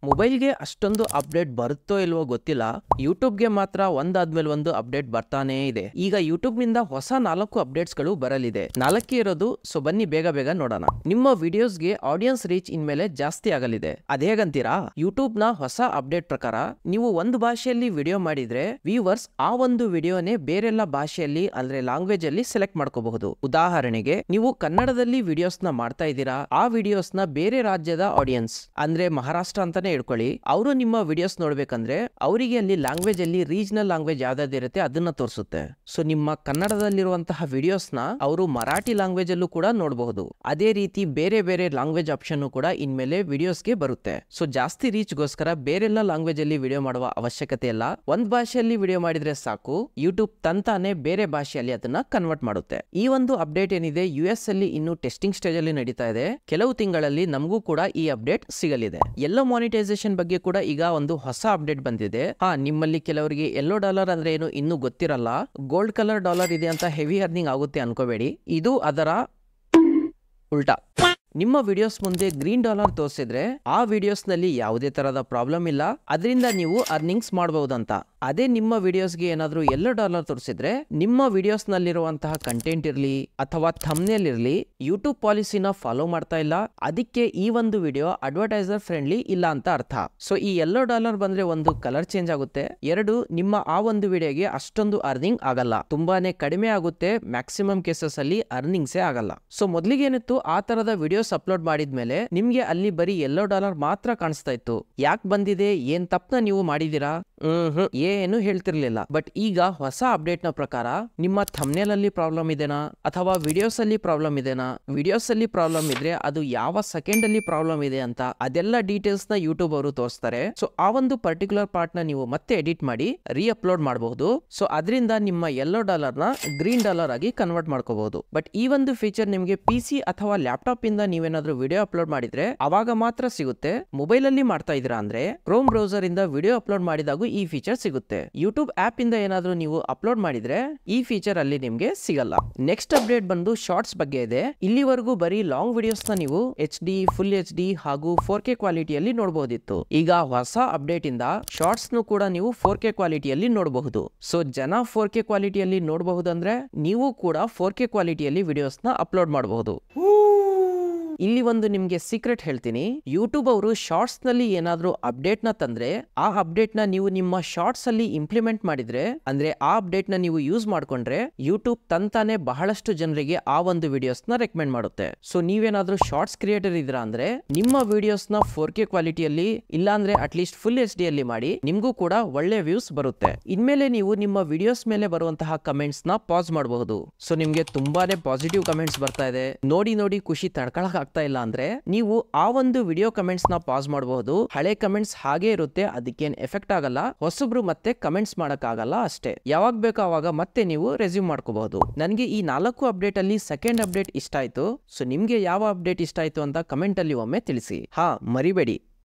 ಮೊಬೈಲ್ಗೆ ಅಷ್ಟೊಂದು ಅಪ್ಡೇಟ್ ಬರುತ್ತೋ ಇಲ್ವೋ ಗೊತ್ತಿಲ್ಲ. ಯೂಟ್ಯೂಬ್ಗೆ ಮಾತ್ರ ಒಂದಾದ್ಮೇಲೆ ಒಂದು ಅಪ್ಡೇಟ್ ಬರ್ತಾನೇ ಇದೆ. ಈಗ ಯೂಟ್ಯೂಬ್ ನಿಂದ ಹೊಸ 4 ಅಪ್ಡೇಟ್ಸ್ಗಳು ಬರಲಿದೆ. 4 ಇರೋದು, ಸೊ ಬನ್ನಿ ಬೇಗ ಬೇಗ ನೋಡೋಣ. ನಿಮ್ಮ ವಿಡಿಯೋಸ್ಗೆ ಆಡಿಯನ್ಸ್ ರೀಚ್ ಇನ್ಮೇಲೆ ಜಾಸ್ತಿ ಆಗಲಿದೆ. ಅದೇಗಂತೀರಾ? ಯೂಟ್ಯೂಬ್ ನ ಹೊಸ ಅಪ್ಡೇಟ್ ಪ್ರಕಾರ ನೀವು ಒಂದು ಭಾಷೆಯಲ್ಲಿ ವಿಡಿಯೋ ಮಾಡಿದ್ರೆ ವ್ಯೂವರ್ಸ್ ಆ ಒಂದು ವಿಡಿಯೋನೇ ಬೇರೆಲ್ಲ ಭಾಷೆಯಲ್ಲಿ ಅಂದ್ರೆ ಲ್ಯಾಂಗ್ವೇಜ್ ಅಲ್ಲಿ ಸೆಲೆಕ್ಟ್ ಮಾಡ್ಕೋಬಹುದು. ಉದಾಹರಣೆಗೆ ನೀವು ಕನ್ನಡದಲ್ಲಿ ವಿಡಿಯೋಸ್ ನ ಮಾಡ್ತಾ ಇದ್ದೀರಾ, ಆ ವಿಡಿಯೋಸ್ ನ ಬೇರೆ ರಾಜ್ಯದ ಆಡಿಯನ್ಸ್ ಅಂದ್ರೆ ಮಹಾರಾಷ್ಟ್ರ ಅಂತಾನೆ ಇಟ್ಕೊಳ್ಳಿ, ಅವರು ನಿಮ್ಮ ವಿಡಿಯೋಸ್ ನೋಡ್ಬೇಕಂದ್ರೆ ಅವರಿಗೆ ಅಲ್ಲಿ ಲ್ಯಾಂಗ್ವೇಜ್ ಅಲ್ಲಿ ರೀಜನಲ್ ಲ್ಯಾಂಗ್ವೇಜ್ ಯಾವ್ದಾದಿರುತ್ತೆ ಅದನ್ನ ತೋರಿಸುತ್ತೆ. ಸೊ ನಿಮ್ಮ ಕನ್ನಡದಲ್ಲಿರುವಂತಹ ವಿಡಿಯೋಸ್ ನ ಅವರು ಮರಾಠಿ ಲ್ಯಾಂಗ್ವೇಜ್ ಅಲ್ಲೂ ಕೂಡ ನೋಡಬಹುದು. ಅದೇ ರೀತಿ ಬೇರೆ ಬೇರೆ ಲ್ಯಾಂಗ್ವೇಜ್ ಆಪ್ಷನ್ ಕೂಡ ಇನ್ಮೇಲೆ ವಿಡಿಯೋಸ್ಗೆ ಬರುತ್ತೆ. ಸೊ ಜಾಸ್ತಿ ರೀಚ್ ಗೋಸ್ಕರ ಬೇರೆಲ್ಲ ಲ್ಯಾಂಗ್ವೇಜ್ ಅಲ್ಲಿ ವಿಡಿಯೋ ಮಾಡುವ ಅವಶ್ಯಕತೆ ಇಲ್ಲ. ಒಂದ್ ಭಾಷೆಯಲ್ಲಿ ವಿಡಿಯೋ ಮಾಡಿದ್ರೆ ಸಾಕು, ಯೂಟ್ಯೂಬ್ ತಂತಾನೆ ಬೇರೆ ಭಾಷೆಯಲ್ಲಿ ಅದನ್ನ ಕನ್ವರ್ಟ್ ಮಾಡುತ್ತೆ. ಈ ಒಂದು ಅಪ್ಡೇಟ್ ಏನಿದೆ US ಅಲ್ಲಿ ಇನ್ನು ಟೆಸ್ಟಿಂಗ್ ಸ್ಟೇಜ್ ಅಲ್ಲಿ ನಡೀತಾ ಇದೆ. ಕೆಲವು ತಿಂಗಳಲ್ಲಿ ನಮಗೂ ಕೂಡ ಈ ಅಪ್ಡೇಟ್ ಸಿಗಲಿದೆ. ಎಲ್ಲೋ ಮಾನಿಟೈಸೇಷನ್ ಬಗ್ಗೆ ಕೂಡ ಈಗ ಒಂದು ಹೊಸ ಅಪ್ಡೇಟ್ ಬಂದಿದೆ. ನಿಮ್ಮಲ್ಲಿ ಕೆಲವರಿಗೆ ಯೆಲ್ಲೋ ಡಾಲರ್ ಅಂದ್ರೆ ಏನು ಇನ್ನೂ ಗೊತ್ತಿರಲ್ಲ. ಗೋಲ್ಡ್ ಕಲರ್ ಡಾಲರ್ ಇದೆ ಅಂತ ಹೆವಿ ಅರ್ನಿಂಗ್ ಆಗುತ್ತೆ ಅನ್ಕೋಬೇಡಿ. ಇದು ಅದರ ಉಲ್ಟಾ. ನಿಮ್ಮ ವಿಡಿಯೋಸ್ ಮುಂದೆ ಗ್ರೀನ್ ಡಾಲರ್ ತೋರಿಸಿದ್ರೆ ಆ ವಿಡಿಯೋಸ್ ನಲ್ಲಿ ಯಾವುದೇ ತರಹದ ಪ್ರಾಬ್ಲಮ್ ಇಲ್ಲ, ಅದರಿಂದ ನೀವು ಅರ್ನಿಂಗ್ಸ್ ಮಾಡಬಹುದಂತ. ಅದೇ ನಿಮ್ಮ ವಿಡಿಯೋಸ್ಗೆ ಏನಾದ್ರೂ ಯೆಲ್ಲೋ ಡಾಲರ್ ತೋರಿಸಿದ್ರೆ ನಿಮ್ಮ ವಿಡಿಯೋಸ್ ನಲ್ಲಿರುವಂತಹ ಕಂಟೆಂಟ್ ಇರ್ಲಿ ಅಥವಾ ಥಂಬ್ನೇಲ್ ಇರ್ಲಿ ಯೂಟ್ಯೂಬ್ ಪಾಲಿಸಿನ ಫಾಲೋ ಮಾಡ್ತಾ ಇಲ್ಲ, ಅದಕ್ಕೆ ಈ ಒಂದು ವಿಡಿಯೋ ಅಡ್ವರ್ಟೈಸರ್ ಫ್ರೆಂಡ್ಲಿ ಇಲ್ಲ ಅಂತ ಅರ್ಥ. ಸೊ ಈ ಯೆಲ್ಲೋ ಡಾಲರ್ ಬಂದ್ರೆ ಒಂದು ಕಲರ್ ಚೇಂಜ್ ಆಗುತ್ತೆ, ಎರಡು ನಿಮ್ಮ ಆ ಒಂದು ವಿಡಿಯೋಗೆ ಅಷ್ಟೊಂದು ಅರ್ನಿಂಗ್ ಆಗಲ್ಲ, ತುಂಬಾನೇ ಕಡಿಮೆ ಆಗುತ್ತೆ. ಮ್ಯಾಕ್ಸಿಮಮ್ ಕೇಸಸ್ ಅಲ್ಲಿ ಅರ್ನಿಂಗ್ಸೇ ಆಗಲ್ಲ. ಸೊ ಮೊದ್ಲಿಗೆ ಏನಿತ್ತು, ಆ ತರದ ವಿಡಿಯೋಸ್ ಅಪ್ಲೋಡ್ ಮಾಡಿದ್ಮೇಲೆ ನಿಮ್ಗೆ ಅಲ್ಲಿ ಬರೀ ಯೆಲ್ಲೋ ಡಾಲರ್ ಮಾತ್ರ ಕಾಣಿಸ್ತಾ ಇತ್ತು. ಯಾಕೆ ಬಂದಿದೆ, ಏನ್ ತಪ್ಪನ ನೀವು ಮಾಡಿದೀರಾ, ಏನು ಹೇಳ್ತಿರ್ಲಿಲ್ಲ. ಬಟ್ ಈಗ ಹೊಸ ಅಪ್ಡೇಟ್ ನ ಪ್ರಕಾರ ನಿಮ್ಮ ಥಂಬ್ನೇಲ್ ಅಲ್ಲಿ ಪ್ರಾಬ್ಲಮ್ ಇದೆನಾ ಅಥವಾ ವಿಡಿಯೋಸ್ ಅಲ್ಲಿ ಪ್ರಾಬ್ಲಮ್ ಇದೆನಾ, ವಿಡಿಯೋಸ್ ಅಲ್ಲಿ ಪ್ರಾಬ್ಲಮ್ ಇದ್ರೆ ಅದು ಯಾವ ಸೆಕೆಂಡ್ ಅಲ್ಲಿ ಪ್ರಾಬ್ಲಮ್ ಇದೆ ಅಂತ ಅದೆಲ್ಲ ಡೀಟೇಲ್ಸ್ ನ ಯೂಟ್ಯೂಬ್ ಅವರು ತೋರಿಸ್ತಾರೆ. ಸೊ ಆ ಒಂದು ಪರ್ಟಿಕ್ಯುಲರ್ ಪಾರ್ಟ್ ನ ನೀವು ಮತ್ತೆ ಎಡಿಟ್ ಮಾಡಿ ರೀ ಅಪ್ಲೋಡ್ ಮಾಡಬಹುದು. ಸೊ ಅದರಿಂದ ನಿಮ್ಮ ಯೆಲ್ಲೋ ಡಾಲರ್ ನ ಗ್ರೀನ್ ಡಾಲರ್ ಆಗಿ ಕನ್ವರ್ಟ್ ಮಾಡ್ಕೋಬಹುದು. ಬಟ್ ಈ ಒಂದು ಫೀಚರ್ ನಿಮಗೆ PC ಅಥವಾ ಲ್ಯಾಪ್ಟಾಪ್ ಇಂದ ನೀವೇನಾದ್ರೂ ವಿಡಿಯೋ ಅಪ್ಲೋಡ್ ಮಾಡಿದ್ರೆ ಅವಾಗ ಮಾತ್ರ ಸಿಗುತ್ತೆ. ಮೊಬೈಲ್ ಅಲ್ಲಿ ಮಾಡ್ತಾ ಇದೀರಾ ಅಂದ್ರೆ ಕ್ರೋಮ್ ಬ್ರೌಸರ್ ಇಂದ ವಿಡಿಯೋ ಅಪ್ಲೋಡ್ ಮಾಡಿದಾಗ ಈ ಫೀಚರ್ ಸಿಗುತ್ತೆ. ಯೂಟ್ಯೂಬ್ ಆಪ್ ಇಂದ ಏನಾದ್ರೂ ನೀವು ಅಪ್ಲೋಡ್ ಮಾಡಿದ್ರೆ ಈ ಫೀಚರ್ ಅಲ್ಲಿ ನಿಮ್ಗೆ ಸಿಗಲ್ಲ. ನೆಕ್ಸ್ಟ್ ಅಪ್ಡೇಟ್ ಬಂದು ಶಾರ್ಟ್ಸ್ ಬಗ್ಗೆ ಇದೆ. ಇಲ್ಲಿವರೆಗೂ ಬರೀ ಲಾಂಗ್ ವಿಡಿಯೋಸ್ ನ ನೀವು HD, ಫುಲ್ HD ಹಾಗೂ 4K ಕ್ವಾಲಿಟಿಯಲ್ಲಿ ನೋಡಬಹುದಿತ್ತು. ಈಗ ಹೊಸ ಅಪ್ಡೇಟ್ ಇಂದ ಶಾರ್ಟ್ಸ್ ನು ಕೂಡ ನೀವು 4K ಕ್ವಾಲಿಟಿಯಲ್ಲಿ ನೋಡಬಹುದು. ಸೊ ಜನ 4K ಕ್ವಾಲಿಟಿಯಲ್ಲಿ ನೋಡಬಹುದಂದ್ರೆ ನೀವು ಕೂಡ 4K ಕ್ವಾಲಿಟಿಯಲ್ಲಿ ವಿಡಿಯೋಸ್ ನ ಅಪ್ಲೋಡ್ ಮಾಡಬಹುದು. ಇಲ್ಲಿ ಒಂದು ನಿಮ್ಗೆ ಸೀಕ್ರೆಟ್ ಹೇಳ್ತೀನಿ, ಯೂಟ್ಯೂಬ್ ಅವರು ಶಾರ್ಟ್ಸ್ ನಲ್ಲಿ ಏನಾದ್ರೂ ಅಪ್ಡೇಟ್ ನ ತಂದ್ರೆ ಆ ಅಪ್ಡೇಟ್ ನ ನೀವು ನಿಮ್ಮ ಶಾರ್ಟ್ಸ್ ಅಲ್ಲಿ ಇಂಪ್ಲಿಮೆಂಟ್ ಮಾಡಿದ್ರೆ ಅಂದ್ರೆ ಆ ಅಪ್ಡೇಟ್ ನ ನೀವು ಯೂಸ್ ಮಾಡ್ಕೊಂಡ್ರೆ ಯೂಟ್ಯೂಬ್ ತಂತಾನೆ ಬಹಳಷ್ಟು ಜನರಿಗೆ ಆ ಒಂದು ವಿಡಿಯೋಸ್ ನ ರೆಕಮೆಂಡ್ ಮಾಡುತ್ತೆ. ಸೊ ನೀವೇನಾದ್ರೂ ಶಾರ್ಟ್ಸ್ ಕ್ರಿಯೇಟರ್ ಇದ್ರ ಅಂದ್ರೆ ನಿಮ್ಮ ವಿಡಿಯೋಸ್ ನ 4K ಕ್ವಾಲಿಟಿಯಲ್ಲಿ ಇಲ್ಲ ಅಂದ್ರೆ ಅಟ್ಲೀಸ್ಟ್ ಫುಲ್ HD ಅಲ್ಲಿ ಮಾಡಿ, ನಿಮ್ಗೂ ಕೂಡ ಒಳ್ಳೆ ವ್ಯೂಸ್ ಬರುತ್ತೆ. ಇನ್ಮೇಲೆ ನೀವು ನಿಮ್ಮ ವಿಡಿಯೋಸ್ ಮೇಲೆ ಬರುವಂತಹ ಕಮೆಂಟ್ಸ್ ನ ಪಾಸ್ ಮಾಡಬಹುದು. ಸೊ ನಿಮ್ಗೆ ತುಂಬಾನೇ ಪಾಸಿಟಿವ್ ಕಮೆಂಟ್ಸ್ ಬರ್ತಾ ಇದೆ, ನೋಡಿ ನೋಡಿ ಖುಷಿ ತಡ್ಕೊಳಕ್ ಆಗ್ತಾ ಇಲ್ಲ ಅಂದ್ರೆ ನೀವು ಆ ಒಂದು ವಿಡಿಯೋ ಕಮೆಂಟ್ಸ್ ನ ಪಾಸ್ ಮಾಡಬಹುದು. ಹಳೆ ಕಮೆಂಟ್ಸ್ ಹಾಗೆ ಇರುತ್ತೆ, ಅದಕ್ಕೇನ್ ಎಫೆಕ್ಟ್ ಆಗಲ್ಲ. ಹೊಸಬ್ರು ಮತ್ತೆ ಕಮೆಂಟ್ಸ್ ಮಾಡಕ್ ಆಗಲ್ಲ ಅಷ್ಟೇ. ಯಾವಾಗ ಬೇಕೋ ಅವಾಗ ಮತ್ತೆ ನೀವು ರೆಸ್ಯೂಮ್ ಮಾಡ್ಕೋಬಹುದು. ನನಗೆ ಈ 4 ಅಪ್ಡೇಟ್ ಅಲ್ಲಿ ಸೆಕೆಂಡ್ ಅಪ್ಡೇಟ್ ಇಷ್ಟ ಆಯ್ತು. ಸೊ ನಿಮ್ಗೆ ಯಾವ ಅಪ್ಡೇಟ್ ಇಷ್ಟ ಆಯ್ತು ಅಂತ ಕಮೆಂಟ್ ಅಲ್ಲಿ ಒಮ್ಮೆ ತಿಳಿಸಿ. ಮರಿಬೇಡಿ.